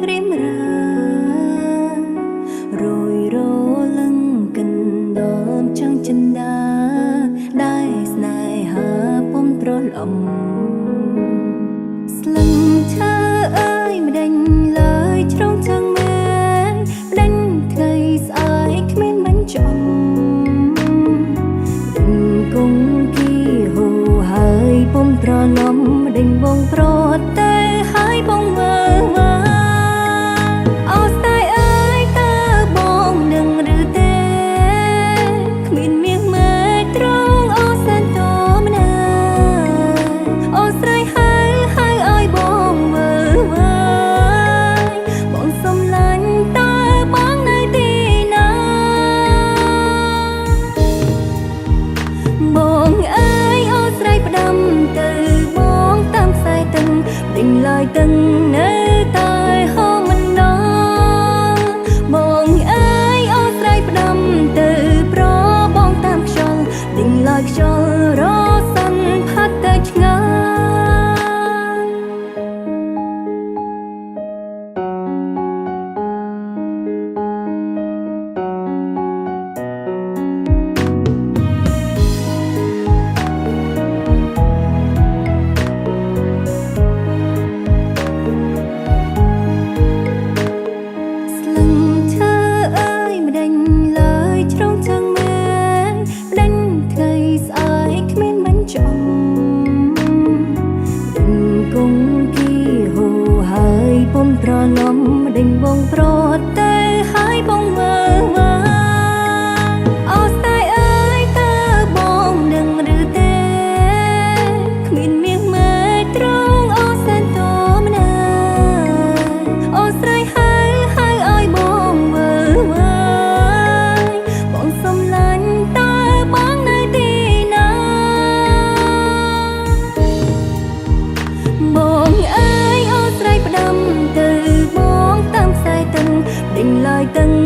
ក្រៀមរយរលឹងកិនដមចឹងចិនដាដែលស្នេហាពុំត្រលំស្លឹងឈើអើយម្ដេញឡើយជ្រងចឹងមែនម្ដេញថ្ងៃស្អែកគ្មានមិនចំគង់គីហូហើយពុំត្រលំម្ដេញបងប្រត់តែហើយបងមើលអូស្ដាយអើយតើបងនឹងឬទេគ្មានមាសមើលត្រង់អូសែនតមណាអូស្រីហើយឲ្យបងមើលបងសុំឡាញ់តើបងនៅទីណាបងអើយអូស្រីផ្ដាំទៅបងតាមខ្សែទឹកដេញឡើយទឹកនៅតែហូរមិនដល់បងអើយអូស្រីផ្ដាំទៅប្របងតាមខ្យល់ដេញឡើយខ្យល់រសិនផាត់ទៅឆ្ងាយត្រឡំដេញបងប្រត់តែហើយបងមើលអូស្ដាយអើយតើបងនឹងឬទេគ្មានមាសមើលត្រង់អូសែនតមណាអូស្រីហើយឲ្យបងមើលបងសុំឡាញ់តើបងនៅទីណាបងអើយអូស្រីផ្ដាំទៅបងតាមខ្សែទឹកដេញឡើយទឹក